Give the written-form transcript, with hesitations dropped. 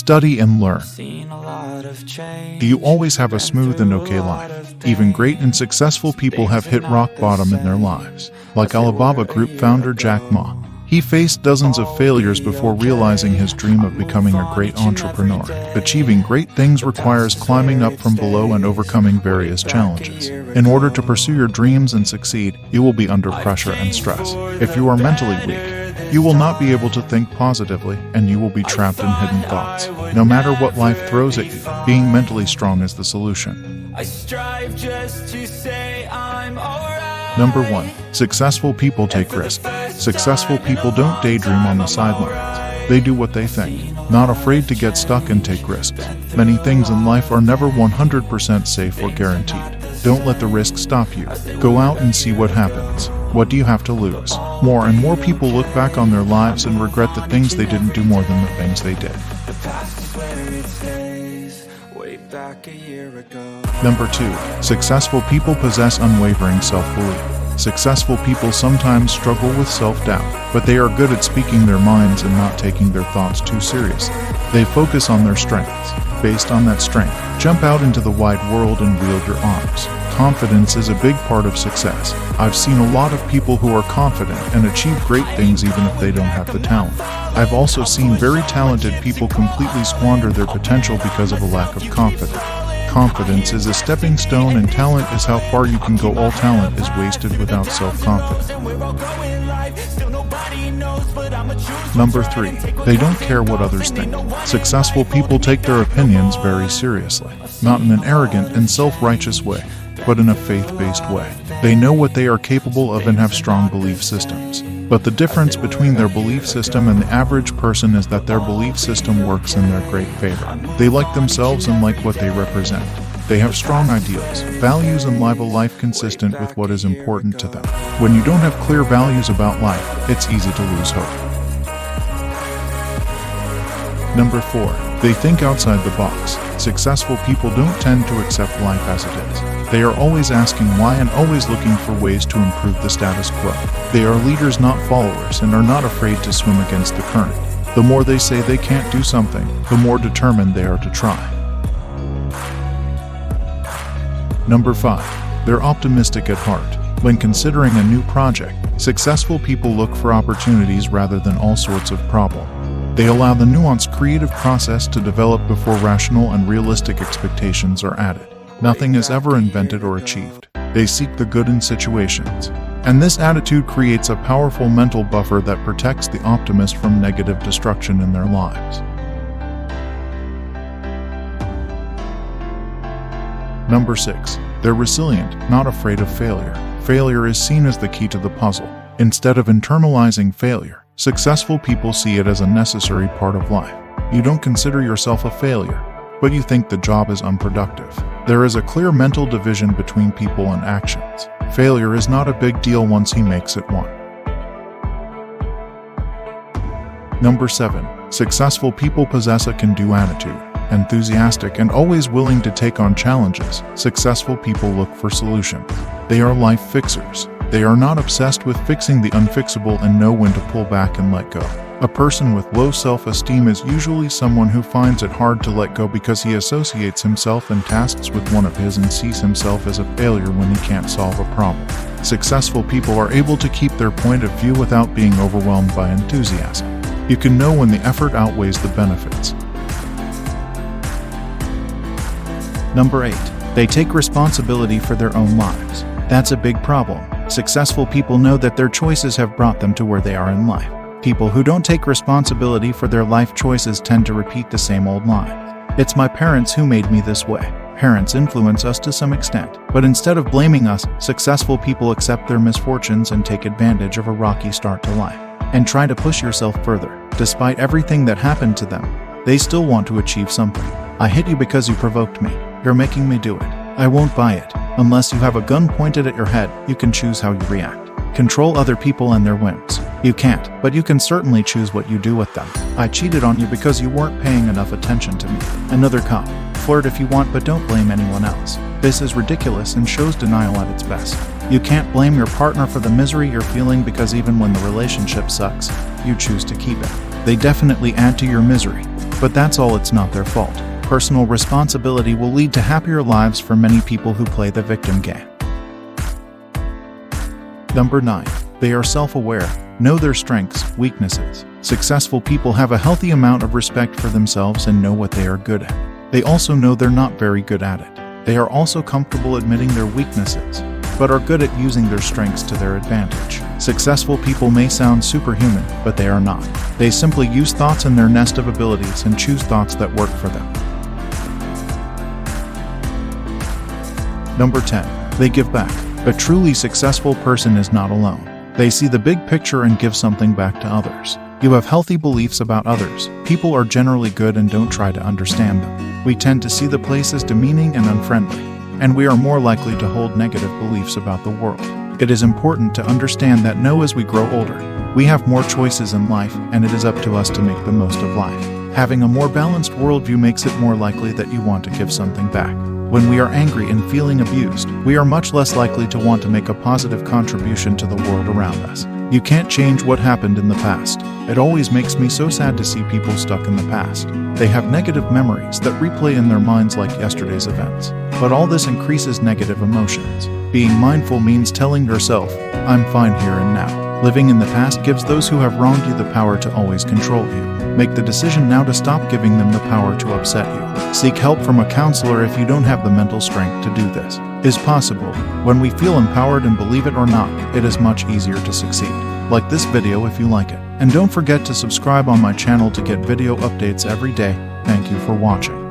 Study and learn. Do you always have a smooth and okay life? Even great and successful people have hit rock bottom in their lives, like Alibaba Group founder Jack Ma. He faced dozens of failures before realizing his dream of becoming a great entrepreneur. Achieving great things requires climbing up from below and overcoming various challenges. In order to pursue your dreams and succeed, you will be under pressure and stress. If you are mentally weak, you will not be able to think positively, and you will be trapped in hidden thoughts. No matter what life throws at you, being mentally strong is the solution. I strive just to say I'm alright. Number 1. Successful people take risks. Successful people don't daydream on the sidelines. They do what they think, not afraid to get stuck and take risks. Many things in life are never 100% safe or guaranteed. Don't let the risk stop you. Go out and see what happens. What do you have to lose? More and more people look back on their lives and regret the things they didn't do more than the things they did. Number 2. Successful people possess unwavering self-belief. Successful people sometimes struggle with self-doubt, but they are good at speaking their minds and not taking their thoughts too seriously. They focus on their strengths. Based on that strength, jump out into the wide world and wield your arms. Confidence is a big part of success. I've seen a lot of people who are confident and achieve great things even if they don't have the talent. I've also seen very talented people completely squander their potential because of a lack of confidence. Confidence is a stepping stone, and talent is how far you can go. All talent is wasted without self-confidence. Number 3. They don't care what others think. Successful people take their opinions very seriously, not in an arrogant and self-righteous way, but in a faith-based way. They know what they are capable of and have strong belief systems. But the difference between their belief system and the average person is that their belief system works in their great favor. They like themselves and like what they represent. They have strong ideals, values, and live a life consistent with what is important to them. When you don't have clear values about life, it's easy to lose hope. Number 4. They think outside the box. Successful people don't tend to accept life as it is. They are always asking why and always looking for ways to improve the status quo. They are leaders, not followers, and are not afraid to swim against the current. The more they say they can't do something, the more determined they are to try. Number 5. They're optimistic at heart. When considering a new project, successful people look for opportunities rather than all sorts of problems. They allow the nuanced creative process to develop before rational and realistic expectations are added. Nothing is ever invented or achieved. They seek the good in situations. And this attitude creates a powerful mental buffer that protects the optimist from negative destruction in their lives. Number 6. They're resilient, not afraid of failure. Failure is seen as the key to the puzzle. Instead of internalizing failure, successful people see it as a necessary part of life. You don't consider yourself a failure, but you think the job is unproductive. There is a clear mental division between people and actions. Failure is not a big deal once he makes it one. Number 7. Successful people possess a can-do attitude. Enthusiastic and always willing to take on challenges, successful people look for solutions. They are life fixers. They are not obsessed with fixing the unfixable and know when to pull back and let go. A person with low self-esteem is usually someone who finds it hard to let go because he associates himself and tasks with one of his and sees himself as a failure when he can't solve a problem. Successful people are able to keep their point of view without being overwhelmed by enthusiasm. You can know when the effort outweighs the benefits. Number 8. They take responsibility for their own lives. That's a big problem. Successful people know that their choices have brought them to where they are in life. People who don't take responsibility for their life choices tend to repeat the same old lines. It's my parents who made me this way. Parents influence us to some extent, but instead of blaming us, successful people accept their misfortunes and take advantage of a rocky start to life, and try to push yourself further. Despite everything that happened to them, they still want to achieve something. I hit you because you provoked me. You're making me do it. I won't buy it. Unless you have a gun pointed at your head, you can choose how you react. Control other people and their whims. You can't, but you can certainly choose what you do with them. I cheated on you because you weren't paying enough attention to me. Another cop. Flirt if you want, but don't blame anyone else. This is ridiculous and shows denial at its best. You can't blame your partner for the misery you're feeling because even when the relationship sucks, you choose to keep it. They definitely add to your misery, but But that's all, it's not their fault. Personal responsibility will lead to happier lives for many people who play the victim game. Number 9. They are self-aware, know their strengths, weaknesses. Successful people have a healthy amount of respect for themselves and know what they are good at. They also know they're not very good at it. They are also comfortable admitting their weaknesses, but are good at using their strengths to their advantage. Successful people may sound superhuman, but they are not. They simply use thoughts in their nest of abilities and choose thoughts that work for them. Number 10. They give back. A truly successful person is not alone. They see the big picture and give something back to others. You have healthy beliefs about others. People are generally good and don't try to understand them. We tend to see the place as demeaning and unfriendly, and we are more likely to hold negative beliefs about the world. It is important to understand that as we grow older, we have more choices in life, and it is up to us to make the most of life. Having a more balanced worldview makes it more likely that you want to give something back. When we are angry and feeling abused, we are much less likely to want to make a positive contribution to the world around us. You can't change what happened in the past. It always makes me so sad to see people stuck in the past. They have negative memories that replay in their minds like yesterday's events. But all this increases negative emotions. Being mindful means telling yourself, I'm fine here and now. Living in the past gives those who have wronged you the power to always control you. Make the decision now to stop giving them the power to upset you. Seek help from a counselor if you don't have the mental strength to do this. It is possible. When we feel empowered and believe it or not, it is much easier to succeed. Like this video if you like it. And don't forget to subscribe on my channel to get video updates every day. Thank you for watching.